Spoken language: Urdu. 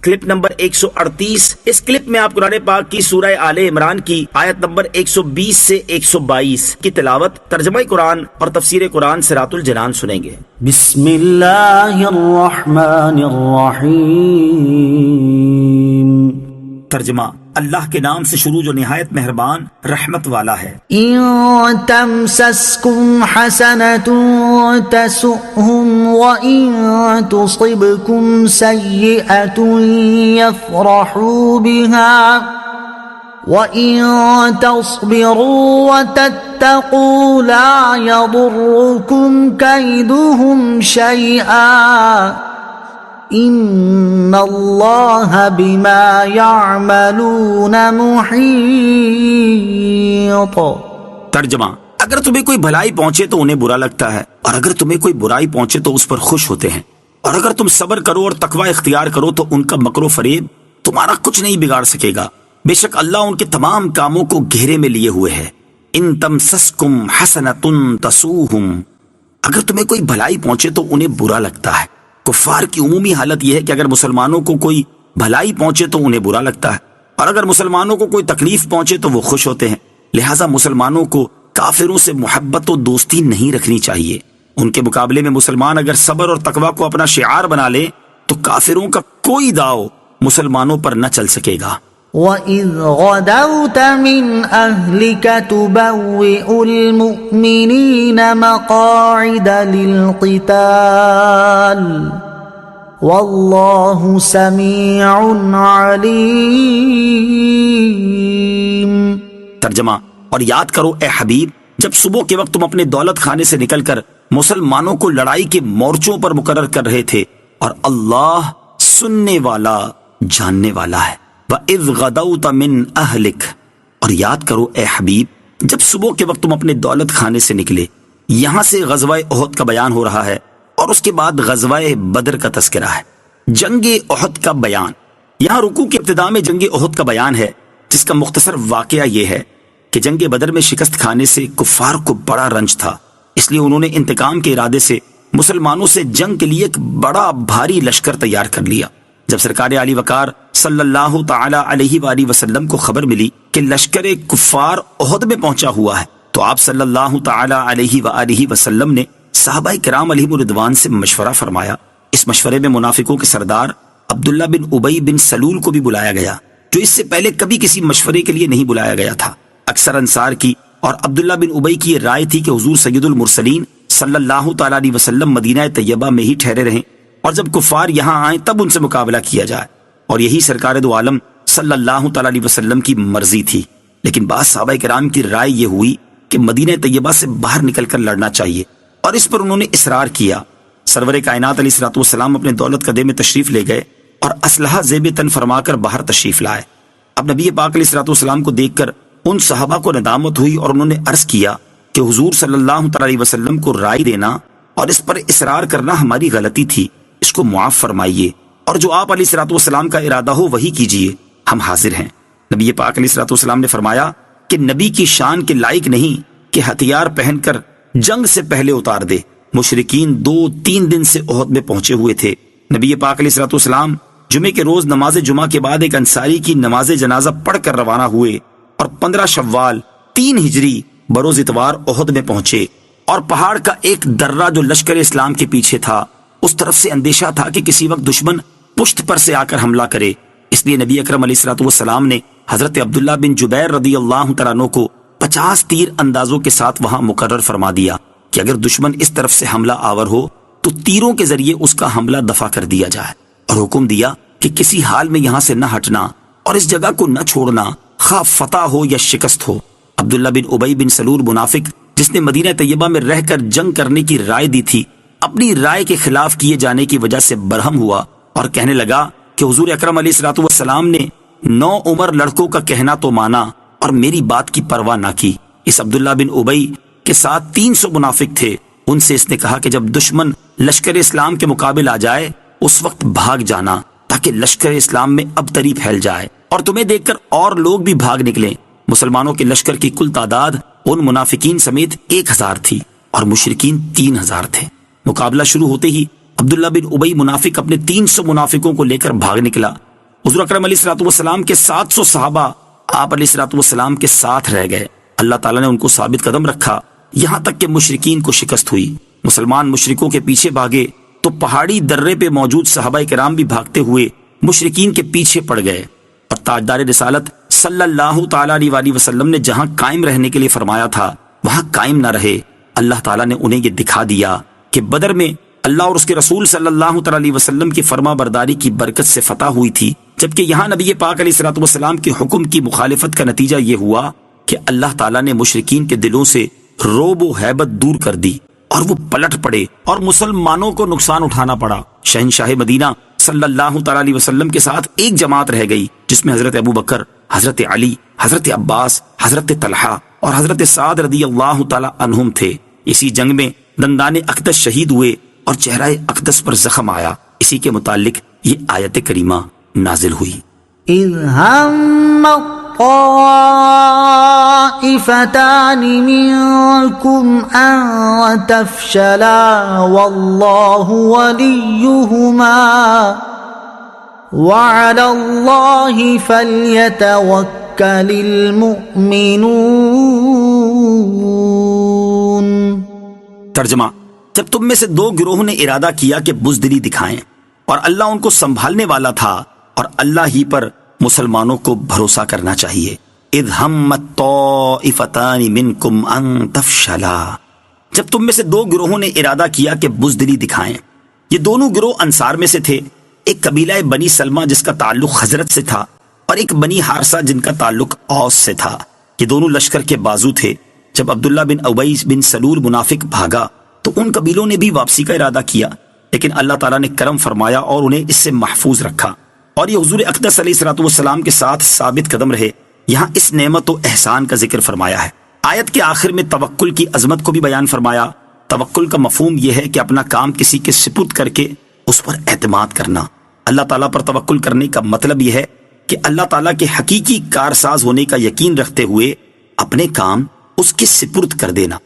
Clip number 138۔ اس کلپ میں آپ قرآن پاک کی سورہ آل عمران کی آیت نمبر 120 سے 122 کی تلاوت، ترجمہ قرآن اور تفسیر قرآن صراط الجنان سنیں گے۔ بسم اللہ الرحمن الرحیم۔ ترجمہ، اللہ کے نام سے شروع جو نہایت مہربان رحمت والا ہے۔ ان تمسسکم حسنۃ تسؤہم وان تصبکم سیئۃ یفرحوا بها وان تصبروا وتتقوا لا یضرکم کیدہم شیئا ان اللہ بما یعملون محیط۔ ترجمہ، اگر تمہیں کوئی بھلائی پہنچے تو انہیں برا لگتا ہے، اور اگر تمہیں کوئی برائی پہنچے تو اس پر خوش ہوتے ہیں، اور اگر تم صبر کرو اور تقوی اختیار کرو تو ان کا مکر و فریب تمہارا کچھ نہیں بگاڑ سکے گا، بے شک اللہ ان کے تمام کاموں کو گھیرے میں لیے ہوئے ہے۔ ان تمسسکم حسنۃ تسؤہم، اگر تمہیں کوئی بھلائی پہنچے تو انہیں برا لگتا ہے۔ کفار کی عمومی حالت یہ ہے کہ اگر مسلمانوں کو کوئی بھلائی پہنچے تو انہیں برا لگتا ہے، اور اگر مسلمانوں کو کوئی تکلیف پہنچے تو وہ خوش ہوتے ہیں۔ لہٰذا مسلمانوں کو کافروں سے محبت و دوستی نہیں رکھنی چاہیے۔ ان کے مقابلے میں مسلمان اگر صبر اور تقوی کو اپنا شعار بنا لے تو کافروں کا کوئی داؤ مسلمانوں پر نہ چل سکے گا۔ وَإِذْ غَدَوْتَ مِنْ أَهْلِكَ تُبَوِّئُ الْمُؤْمِنِينَ مَقَاعِدَ لِلْقِتَالِ وَاللَّهُ سَمِيعٌ عَلِيمٌ۔ ترجمہ، اور یاد کرو اے حبیب جب صبح کے وقت تم اپنے دولت خانے سے نکل کر مسلمانوں کو لڑائی کے مورچوں پر مقرر کر رہے تھے، اور اللہ سننے والا جاننے والا ہے۔ وَإِذْ غَدَوْتَ مِنْ أَهْلِكَ، اور یاد کرو اے حبیب جب صبح کے وقت تم اپنے دولت خانے سے نکلے۔ یہاں سے غزوہ احد کا بیان ہو رہا ہے، اور اس کے بعد غزوہ بدر کا تذکرہ ہے۔ جنگ احد کا بیان، یہاں رکوع کی ابتدا میں جنگ احد کا بیان ہے، جس کا مختصر واقعہ یہ ہے کہ جنگ بدر میں شکست کھانے سے کفار کو بڑا رنج تھا، اس لیے انہوں نے انتقام کے ارادے سے مسلمانوں سے جنگ کے لیے ایک بڑا بھاری لشکر تیار کر لیا۔ جب سرکار علی وقار صلی اللہ تعالی علیہ وآلہ وسلم کو خبر ملی کہ لشکر کفار احد میں پہنچا ہوا ہے تو آپ صلی اللہ تعالی علیہ وآلہ وسلم نے صحابہ کرام علیہم رضوان سے مشورہ فرمایا۔ اس مشورے میں منافقوں کے سردار عبداللہ بن ابی بن سلول کو بھی بلایا گیا، جو اس سے پہلے کبھی کسی مشورے کے لیے نہیں بلایا گیا تھا۔ اکثر انصار کی اور عبداللہ بن ابی کی یہ رائے تھی کہ حضور سید المرسلین صلی اللہ تعالی علیہ وسلم مدینہ طیبہ میں ہی ٹھہرے رہیں، اور جب کفار یہاں آئیں تب ان سے مقابلہ کیا جائے، اور یہی سرکار دو عالم صلی اللہ تعالی علیہ وسلم کی مرضی تھی۔ لیکن بعض صحابہ کرام کی رائے یہ ہوئی کہ مدینہ طیبہ سے باہر نکل کر لڑنا چاہیے، اور اس پر انہوں نے اصرار کیا۔ سرور کائنات علیہ الصلوۃ والسلام اپنے دولت قدے میں تشریف لے گئے اور اسلحہ زیب تن فرما کر باہر تشریف لائے۔ اب نبی پاک علیہ الصلوۃ والسلام کو دیکھ کر ان صحابہ کو ندامت ہوئی، اور انہوں نے عرض کیا کہ حضور صلی اللہ تعالی علیہ وسلم کو رائے دینا اور اس پر اصرار کرنا ہماری غلطی تھی، اس کو معاف فرمائیے، اور جو آپ علیہ الصلوۃ والسلام کا ارادہ ہو وہی کیجیے، ہم حاضر ہیں۔ نبی پاک علیہ الصلوۃ والسلام نے فرمایا کہ نبی کی شان کے لائق نہیں کہ ہتھیار پہن کر جنگ سے پہلے اتار دے۔ مشرکین 2-3 دن سے احد میں پہنچے ہوئے تھے۔ نبی پاک علیہ الصلوۃ والسلام جمعے کے روز نماز جمعہ کے بعد ایک انصاری کی نماز جنازہ پڑھ کر روانہ ہوئے، اور 15 شوال 3 ہجری بروز اتوار احد میں پہنچے، اور پہاڑ کا ایک درہ جو لشکر اسلام کے پیچھے تھا اس طرف سے اندیشہ تھا کہ کسی وقت دشمن پشت پر سے آ کر حملہ کرے، اس لیے نبی اکرم علیہ الصلوۃ والسلام نے حضرت عبداللہ بن جبیر رضی اللہ تعالیٰ عنہ کو 50 تیر اندازوں کے ساتھ وہاں مقرر فرما دیا کہ اگر دشمن اس طرف سے حملہ آور ہو تو تیروں کے ذریعے اس کا حملہ دفع کر دیا جائے، اور حکم دیا کہ کسی حال میں یہاں سے نہ ہٹنا اور اس جگہ کو نہ چھوڑنا، خواہ فتح ہو یا شکست ہو۔ عبداللہ بن ابی بن سلول منافق جس نے مدینہ طیبہ میں رہ کر جنگ کرنے کی رائے دی تھی، اپنی رائے کے خلاف کیے جانے کی وجہ سے برہم ہوا اور کہنے لگا کہ حضور اکرم علیہ الصلوۃ والسلام نے 9 عمر لڑکوں کا کہنا تو مانا اور میری بات کی پرواہ نہ کی۔ اس عبداللہ بن ابی کے ساتھ 300 منافق تھے، ان سے اس نے کہا کہ جب دشمن لشکر اسلام کے مقابل آ جائے اس وقت بھاگ جانا، تاکہ لشکر اسلام میں ابتری پھیل جائے اور تمہیں دیکھ کر اور لوگ بھی بھاگ نکلیں۔ مسلمانوں کے لشکر کی کل تعداد ان منافقین سمیت 1000 تھی اور مشرکین 3000 تھے۔ مقابلہ شروع ہوتے ہی عبداللہ بن ابی منافق اپنے 300 منافقوں کو لے کر بھاگ نکلا، حضور اکرم علیہ الصلوۃ والسلام کے 700 صحابہ آپ علیہ الصلوۃ والسلام کے ساتھ رہ گئے. اللہ تعالیٰ نے ان کو ثابت قدم رکھا یہاں تک کہ مشرکین کو شکست ہوئی. مسلمان مشرکوں کے پیچھے بھاگے تو پہاڑی درے پہ موجود صحابہ کرام بھی بھاگتے ہوئے مشرکین کے پیچھے پڑ گئے. اور تاجدار رسالت صلی اللہ تعالیٰ علیہ وآلہ وسلم نے جہاں قائم رہنے کے لیے فرمایا تھا وہاں قائم نہ رہے. اللہ تعالیٰ نے انہیں یہ دکھا دیا کہ بدر میں اللہ اور اس کے رسول صلی اللہ تعالیٰ علیہ وسلم کی فرما برداری کی برکت سے فتح ہوئی تھی، جبکہ یہاں نبی پاک علیہ الصلوۃ والسلام کے حکم کی مخالفت کا نتیجہ یہ ہوا کہ اللہ تعالیٰ نے مشرکین کے دلوں سے روب و ہیبت دور کر دی اور وہ پلٹ پڑے اور مسلمانوں کو نقصان اٹھانا پڑا. شہنشاہ مدینہ صلی اللہ تعالیٰ علیہ وسلم کے ساتھ ایک جماعت رہ گئی جس میں حضرت ابو بکر، حضرت علی، حضرت عباس، حضرت طلحہ اور حضرت سعد رضی اللہ تعالیٰ عنہم تھے. اسی جنگ میں دندان اقدس شہید ہوئے اور چہرہ اقدس پر زخم آیا. اسی کے متعلق یہ آیت کریمہ نازل ہوئی. إذ هم الطائفتان منكم أن تفشلا والله وليهما وعلى الله فليتوكل المؤمنون. ترجمہ: جب تم میں سے دو گروہوں نے ارادہ کیا کہ بزدلی دکھائیں اور اللہ ان کو سنبھالنے والا تھا اور اللہ ہی پر مسلمانوں کو بھروسہ کرنا چاہیے. اذ ہمت طائفتان منکم ان تفشلا، جب تم میں سے دو گروہوں نے ارادہ کیا کہ بزدلی دکھائیں. یہ دونوں گروہ انصار میں سے تھے، ایک قبیلہ بنی سلمہ جس کا تعلق خزرج سے تھا اور ایک بنی حارثہ جن کا تعلق اوس سے تھا. یہ دونوں لشکر کے بازو تھے. جب عبداللہ بن ابی بن سلول منافق بھاگا تو ان قبیلوں نے بھی واپسی کا ارادہ کیا، لیکن اللہ تعالیٰ نے کرم فرمایا اور انہیں اس سے محفوظ رکھا اور یہ حضور اقدس علیہ الصلوۃ والسلام کے ساتھ ثابت قدم رہے. یہاں اس نعمت و احسان کا ذکر فرمایا ہے. آیت کے آخر میں توکل کی عظمت کو بھی بیان فرمایا. توکل کا مفہوم یہ ہے کہ اپنا کام کسی کے سپرد کر کے اس پر اعتماد کرنا. اللہ تعالیٰ پر توکل کرنے کا مطلب یہ ہے کہ اللہ تعالیٰ کے حقیقی کارساز ہونے کا یقین رکھتے ہوئے اپنے کام اس کے سپرد کر دینا.